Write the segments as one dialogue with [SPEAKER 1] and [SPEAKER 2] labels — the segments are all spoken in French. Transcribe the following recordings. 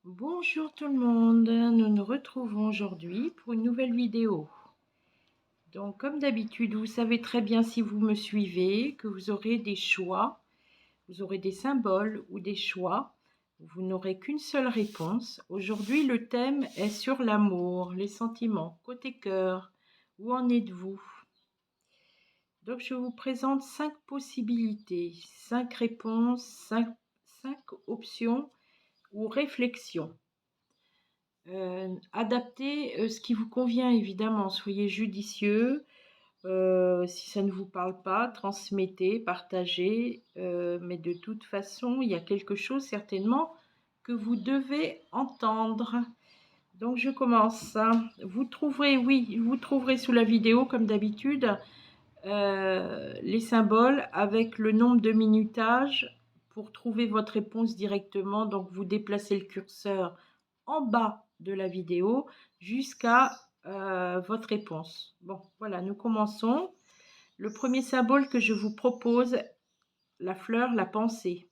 [SPEAKER 1] Bonjour tout le monde, nous nous retrouvons aujourd'hui pour une nouvelle vidéo. Donc comme d'habitude, vous savez très bien si vous me suivez que vous aurez des choix, vous aurez des symboles ou des choix. Vous n'aurez qu'une seule réponse. Aujourd'hui, le thème est sur l'amour, les sentiments, côté cœur. Où en êtes-vous? Donc je vous présente 5 possibilités, 5 réponses, 5 options ou réflexions. Adaptez ce qui vous convient évidemment, soyez judicieux. Si ça ne vous parle pas, transmettez, partagez. Mais de toute façon, il y a quelque chose certainement que vous devez entendre. Donc je commence, hein. Vous trouverez, oui, vous trouverez sous la vidéo comme d'habitude les symboles avec le nombre de minutages pour trouver votre réponse directement. Donc vous déplacez le curseur en bas de la vidéo jusqu'à votre réponse. Bon, voilà, nous commençons. Le premier symbole que je vous propose, la fleur, la pensée.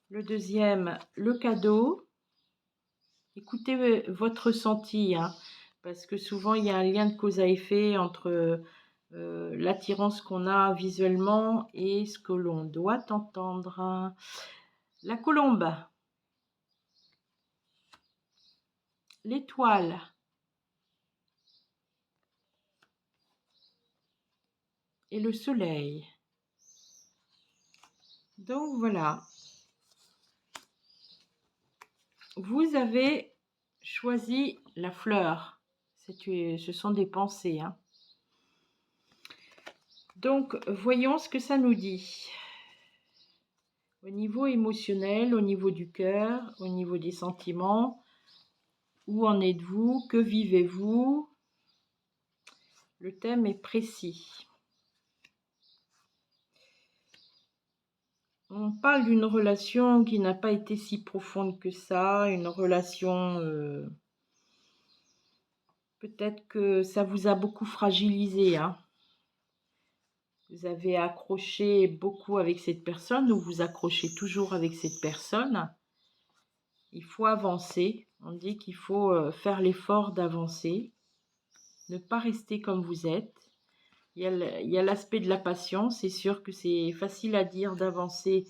[SPEAKER 1] Le deuxième, le cadeau. Écoutez votre ressenti, hein, parce que souvent il y a un lien de cause à effet entre l'attirance qu'on a visuellement et ce que l'on doit entendre. La colombe, l'étoile, et le soleil. Donc voilà, vous avez choisi la fleur. Ce sont des pensées, hein. Donc voyons ce que ça nous dit. Au niveau émotionnel, au niveau du cœur, au niveau des sentiments, où en êtes-vous? Que vivez-vous? Le thème est précis. On parle d'une relation qui n'a pas été si profonde que ça, une relation, peut-être que ça vous a beaucoup fragilisé, hein. Vous avez accroché beaucoup avec cette personne ou vous accrochez toujours avec cette personne. Il faut avancer. On dit qu'il faut faire l'effort d'avancer, ne pas rester comme vous êtes. Il y a l'aspect de la patience. C'est sûr que c'est facile à dire d'avancer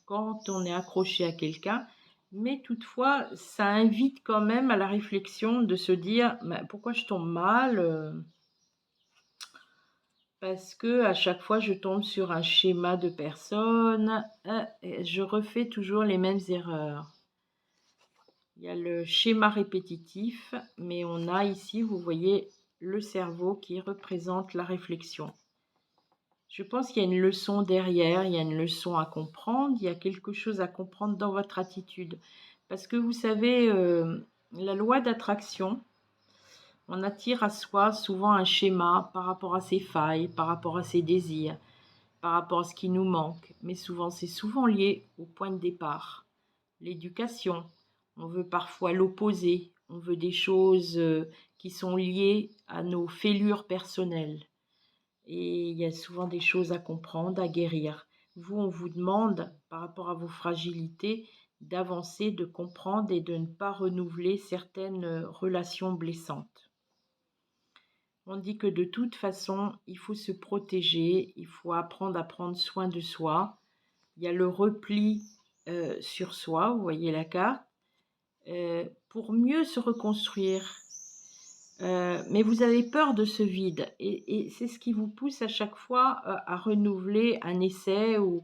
[SPEAKER 1] quand on est accroché à quelqu'un, mais toutefois, ça invite quand même à la réflexion de se dire pourquoi je tombe mal, parce que à chaque fois je tombe sur un schéma de personnes, je refais toujours les mêmes erreurs. Il y a le schéma répétitif, mais on a ici, vous voyez, le cerveau qui représente la réflexion. Je pense qu'il y a une leçon derrière, il y a une leçon à comprendre, il y a quelque chose à comprendre dans votre attitude. Parce que vous savez, la loi d'attraction, on attire à soi souvent un schéma par rapport à ses failles, par rapport à ses désirs, par rapport à ce qui nous manque. Mais souvent, c'est souvent lié au point de départ. L'éducation, on veut parfois l'opposé, on veut des choses qui sont liées à nos fêlures personnelles. Et il y a souvent des choses à comprendre, à guérir. Vous, on vous demande, par rapport à vos fragilités, d'avancer, de comprendre et de ne pas renouveler certaines relations blessantes. On dit que de toute façon, il faut se protéger, il faut apprendre à prendre soin de soi. Il y a le repli sur soi, vous voyez la carte, pour mieux se reconstruire. Mais vous avez peur de ce vide et c'est ce qui vous pousse à chaque fois à renouveler un essai ou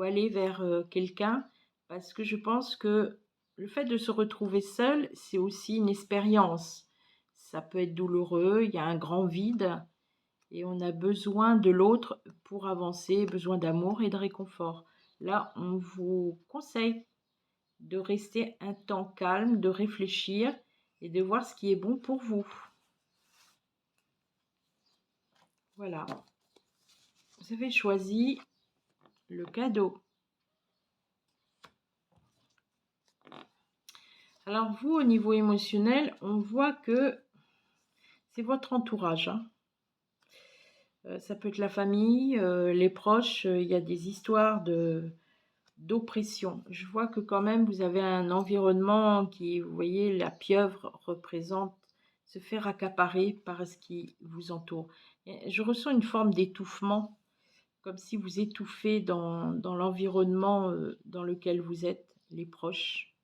[SPEAKER 1] aller vers quelqu'un, parce que je pense que le fait de se retrouver seul, c'est aussi une expérience. Ça peut être douloureux, il y a un grand vide et on a besoin de l'autre pour avancer, besoin d'amour et de réconfort. Là, on vous conseille de rester un temps calme, de réfléchir et de voir ce qui est bon pour vous. Voilà, vous avez choisi le cadeau. Alors vous, au niveau émotionnel, on voit que c'est votre entourage, hein. Ça peut être la famille, les proches, il y a des histoires d'oppression. Je vois que quand même vous avez un environnement qui, vous voyez, la pieuvre représente se faire accaparer par ce qui vous entoure. Et je ressens une forme d'étouffement, comme si vous étouffez dans l'environnement dans lequel vous êtes, les proches.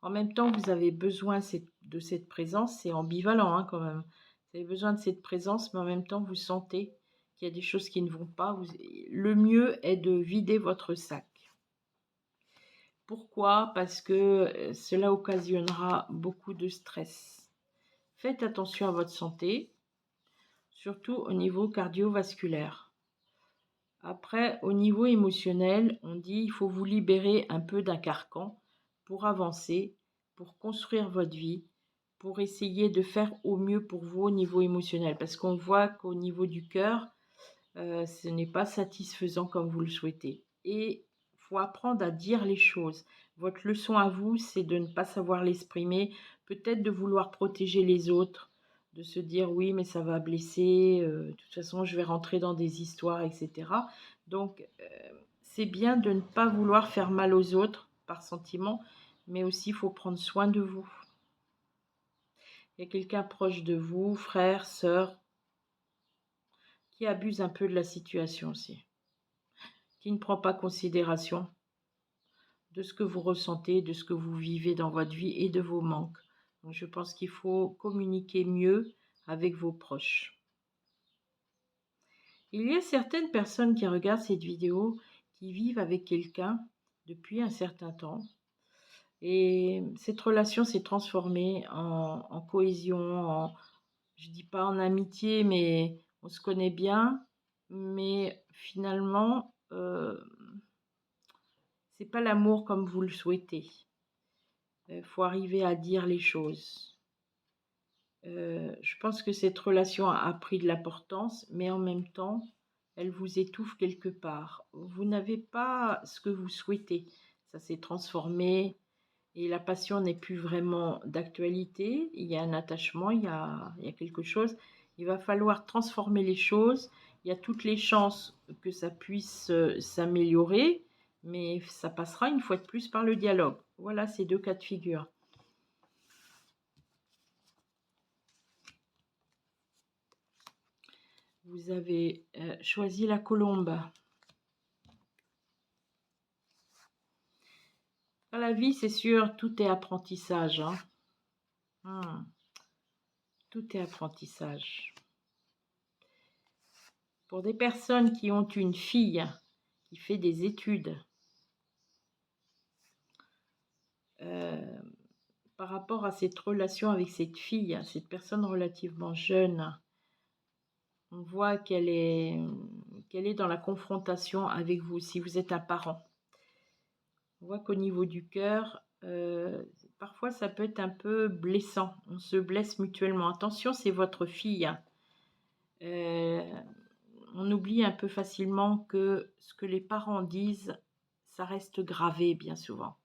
[SPEAKER 1] En même temps, vous avez besoin de cette présence, c'est ambivalent hein, quand même. Vous avez besoin de cette présence, mais en même temps, vous sentez qu'il y a des choses qui ne vont pas. Le mieux est de vider votre sac. Pourquoi? Parce que cela occasionnera beaucoup de stress. Faites attention à votre santé, surtout au niveau cardiovasculaire. Après, au niveau émotionnel, on dit il faut vous libérer un peu d'un carcan pour avancer, pour construire votre vie, pour essayer de faire au mieux pour vous au niveau émotionnel. Parce qu'on voit qu'au niveau du cœur, ce n'est pas satisfaisant comme vous le souhaitez. Et il faut apprendre à dire les choses. Votre leçon à vous, c'est de ne pas savoir l'exprimer, peut-être de vouloir protéger les autres, de se dire oui, mais ça va blesser, de toute façon, je vais rentrer dans des histoires, etc. Donc, c'est bien de ne pas vouloir faire mal aux autres par sentiment, mais aussi il faut prendre soin de vous. Il y a quelqu'un proche de vous, frère, sœur, qui abuse un peu de la situation aussi, qui ne prend pas considération de ce que vous ressentez, de ce que vous vivez dans votre vie et de vos manques. Donc, je pense qu'il faut communiquer mieux avec vos proches. Il y a certaines personnes qui regardent cette vidéo qui vivent avec quelqu'un depuis un certain temps et cette relation s'est transformée en cohésion, je dis pas en amitié, mais on se connaît bien, mais finalement, c'est pas l'amour comme vous le souhaitez. Faut arriver à dire les choses. Je pense que cette relation a pris de l'importance, mais en même temps, elle vous étouffe quelque part. Vous n'avez pas ce que vous souhaitez. Ça s'est transformé et la passion n'est plus vraiment d'actualité. Il y a un attachement, il y a quelque chose. Il va falloir transformer les choses. Il y a toutes les chances que ça puisse s'améliorer, mais ça passera une fois de plus par le dialogue. Voilà ces deux cas de figure. Vous avez choisi la colombe. Dans la vie, c'est sûr, tout est apprentissage. Tout est apprentissage. Pour des personnes qui ont une fille qui fait des études, par rapport à cette relation avec cette fille, cette personne relativement jeune, on voit qu'elle est dans la confrontation avec vous, si vous êtes un parent. On voit qu'au niveau du cœur, parfois ça peut être un peu blessant. On se blesse mutuellement. Attention, c'est votre fille. On oublie un peu facilement que ce que les parents disent, ça reste gravé bien souvent.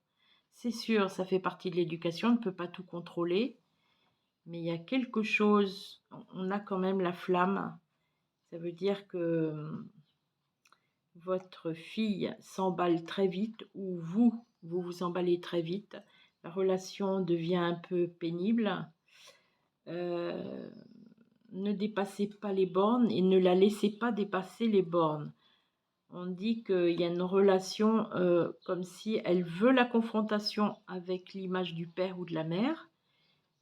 [SPEAKER 1] C'est sûr, ça fait partie de l'éducation, on ne peut pas tout contrôler, mais il y a quelque chose, on a quand même la flamme. Ça veut dire que votre fille s'emballe très vite ou vous vous emballez très vite. La relation devient un peu pénible. Ne dépassez pas les bornes et ne la laissez pas dépasser les bornes. On dit qu'il y a une relation comme si elle veut la confrontation avec l'image du père ou de la mère,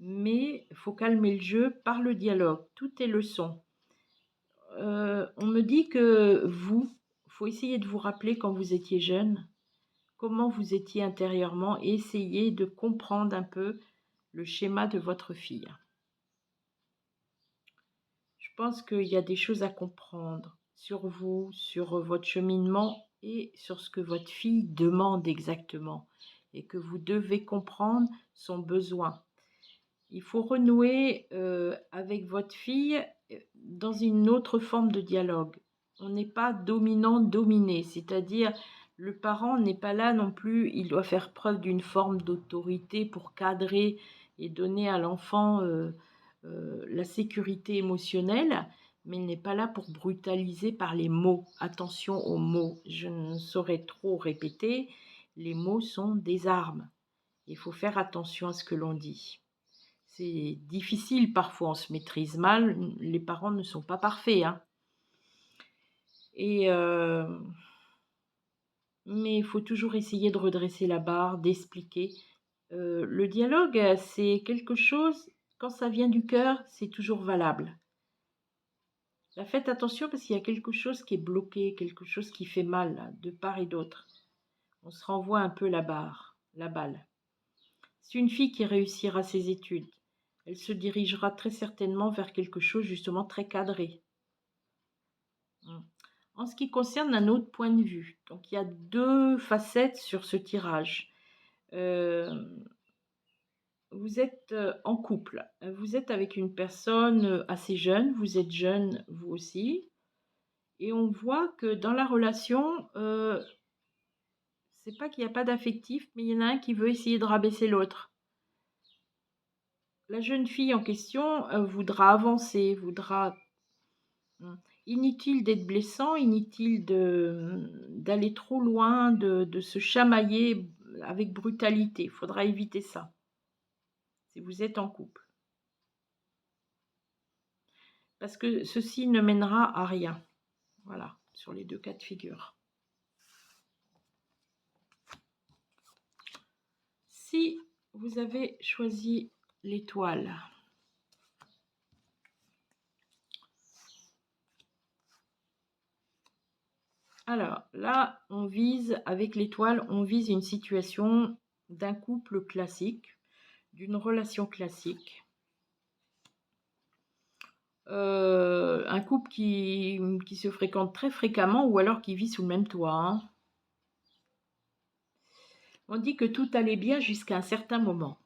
[SPEAKER 1] mais il faut calmer le jeu par le dialogue. Tout est leçon. On me dit que faut essayer de vous rappeler quand vous étiez jeune, comment vous étiez intérieurement et essayer de comprendre un peu le schéma de votre fille. Je pense qu'il y a des choses à comprendre sur vous, sur votre cheminement et sur ce que votre fille demande exactement et que vous devez comprendre son besoin. Il faut renouer avec votre fille dans une autre forme de dialogue. On n'est pas dominant-dominé, c'est-à-dire le parent n'est pas là non plus, il doit faire preuve d'une forme d'autorité pour cadrer et donner à l'enfant la sécurité émotionnelle, mais il n'est pas là pour brutaliser par les mots. Attention aux mots, je ne saurais trop répéter, les mots sont des armes. Il faut faire attention à ce que l'on dit. C'est difficile parfois, on se maîtrise mal, les parents ne sont pas parfaits, hein. Et mais il faut toujours essayer de redresser la barre, d'expliquer. Le dialogue, c'est quelque chose, quand ça vient du cœur, c'est toujours valable. Là, faites attention parce qu'il y a quelque chose qui est bloqué, quelque chose qui fait mal, là, de part et d'autre. On se renvoie un peu la barre, la balle. C'est une fille qui réussira ses études. Elle se dirigera très certainement vers quelque chose justement très cadré. En ce qui concerne un autre point de vue, donc il y a deux facettes sur ce tirage. Vous êtes en couple, vous êtes avec une personne assez jeune, vous êtes jeune vous aussi, et on voit que dans la relation, c'est pas qu'il n'y a pas d'affectif, mais il y en a un qui veut essayer de rabaisser l'autre. La jeune fille en question voudra avancer, voudra... Inutile d'être blessant, inutile d'aller trop loin, de se chamailler avec brutalité. Il faudra éviter ça, si vous êtes en couple. Parce que ceci ne mènera à rien. Voilà, sur les deux cas de figure. Si vous avez choisi l'étoile, alors là, on vise, avec l'étoile, on vise une situation d'un couple classique, d'une relation classique. Un couple qui se fréquente très fréquemment ou alors qui vit sous le même toit, hein. On dit que tout allait bien jusqu'à un certain moment.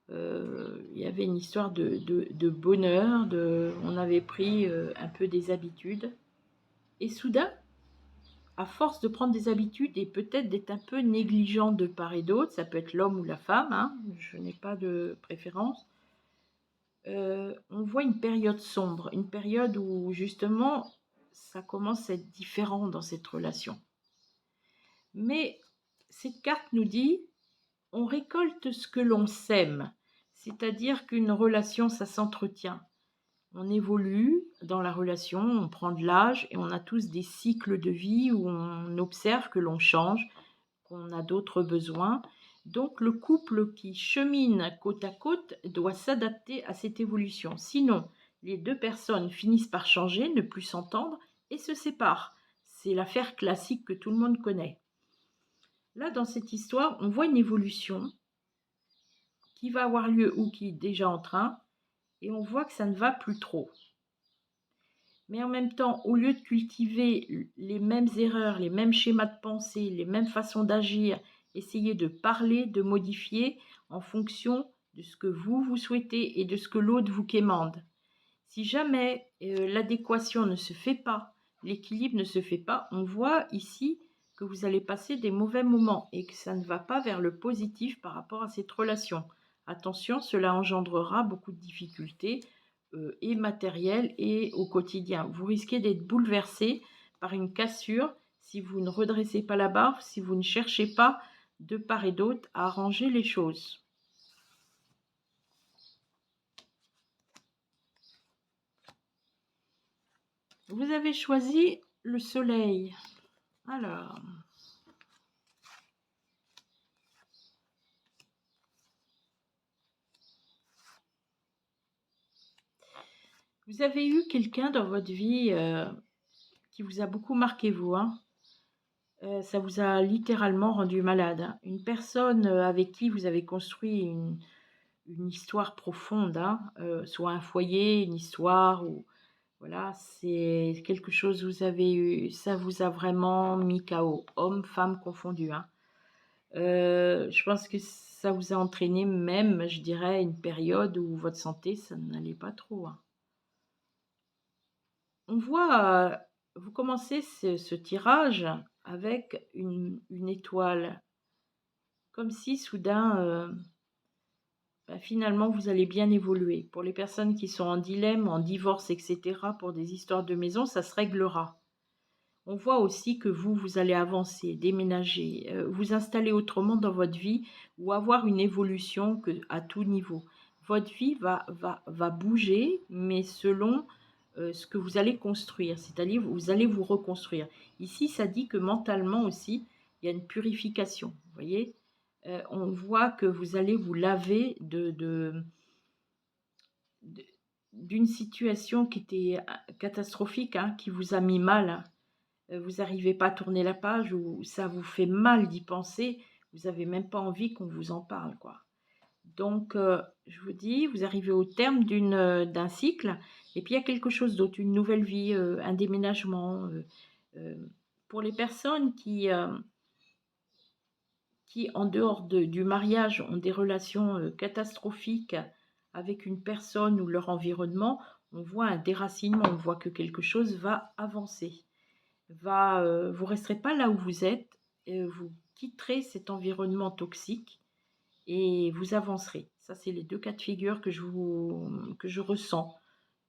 [SPEAKER 1] Il y avait une histoire de bonheur, on avait pris un peu des habitudes. Et soudain, à force de prendre des habitudes et peut-être d'être un peu négligent de part et d'autre, ça peut être l'homme ou la femme, hein, je n'ai pas de préférence, on voit une période sombre, une période où justement ça commence à être différent dans cette relation. Mais cette carte nous dit, on récolte ce que l'on sème, c'est-à-dire qu'une relation, ça s'entretient. On évolue dans la relation, on prend de l'âge et on a tous des cycles de vie où on observe que l'on change, qu'on a d'autres besoins. Donc le couple qui chemine côte à côte doit s'adapter à cette évolution. Sinon, les deux personnes finissent par changer, ne plus s'entendre et se séparent. C'est l'affaire classique que tout le monde connaît. Là, dans cette histoire, on voit une évolution qui va avoir lieu ou qui est déjà en train, et on voit que ça ne va plus trop. Mais en même temps, au lieu de cultiver les mêmes erreurs, les mêmes schémas de pensée, les mêmes façons d'agir, essayez de parler, de modifier en fonction de ce que vous souhaitez et de ce que l'autre vous quémande. Si jamais l'adéquation ne se fait pas, l'équilibre ne se fait pas, on voit ici que vous allez passer des mauvais moments et que ça ne va pas vers le positif par rapport à cette relation. Attention, cela engendrera beaucoup de difficultés et matérielles et au quotidien. Vous risquez d'être bouleversé par une cassure si vous ne redressez pas la barre, si vous ne cherchez pas de part et d'autre à arranger les choses. Vous avez choisi le soleil. Alors, vous avez eu quelqu'un dans votre vie qui vous a beaucoup marqué, vous, hein. Ça vous a littéralement rendu malade, hein. Une personne avec qui vous avez construit une histoire profonde, hein, soit un foyer, une histoire, ou voilà, c'est quelque chose que vous avez eu, ça vous a vraiment mis KO, homme, femme confondu, hein. Je pense que ça vous a entraîné même, je dirais, une période où votre santé, ça n'allait pas trop, hein. On voit, vous commencez ce tirage avec une étoile, comme si soudain, bah, finalement, vous allez bien évoluer. Pour les personnes qui sont en dilemme, en divorce, etc., pour des histoires de maison, ça se réglera. On voit aussi que vous allez avancer, déménager, vous installer autrement dans votre vie ou avoir une évolution à tout niveau. Votre vie va bouger, mais selon ce que vous allez construire, c'est-à-dire vous allez vous reconstruire. Ici, ça dit que mentalement aussi, il y a une purification. Vous voyez, on voit que vous allez vous laver d'une situation qui était catastrophique, hein, qui vous a mis mal. Vous n'arrivez pas à tourner la page ou ça vous fait mal d'y penser, vous n'avez même pas envie qu'on vous en parle, quoi. Donc, je vous dis, vous arrivez au terme d'un cycle et puis il y a quelque chose d'autre, une nouvelle vie, un déménagement. Pour les personnes qui en dehors du mariage, ont des relations catastrophiques avec une personne ou leur environnement, on voit un déracinement, on voit que quelque chose va avancer. Vous ne resterez pas là où vous êtes, vous quitterez cet environnement toxique et vous avancerez. Ça, c'est les deux cas de figure que je ressens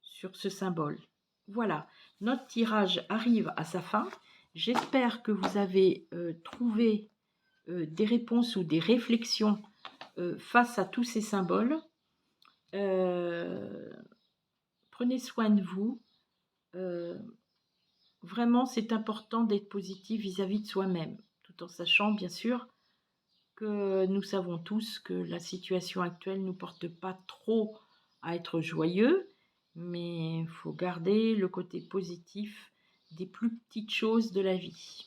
[SPEAKER 1] sur ce symbole. Voilà, notre tirage arrive à sa fin. J'espère que vous avez trouvé des réponses ou des réflexions face à tous ces symboles. Prenez soin de vous. Vraiment, c'est important d'être positif vis-à-vis de soi-même, tout en sachant bien sûr que nous savons tous que la situation actuelle ne nous porte pas trop à être joyeux, mais il faut garder le côté positif des plus petites choses de la vie.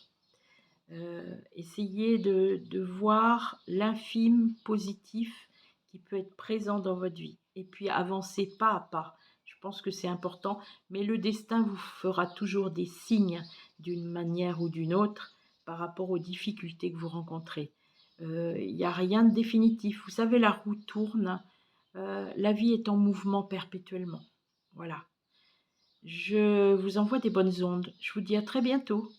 [SPEAKER 1] Essayez de voir l'infime positif qui peut être présent dans votre vie. Et puis avancez pas à pas. Je pense que c'est important, mais le destin vous fera toujours des signes d'une manière ou d'une autre par rapport aux difficultés que vous rencontrez. Il n'y a rien de définitif. Vous savez, la roue tourne. La vie est en mouvement perpétuellement. Voilà. Je vous envoie des bonnes ondes. Je vous dis à très bientôt.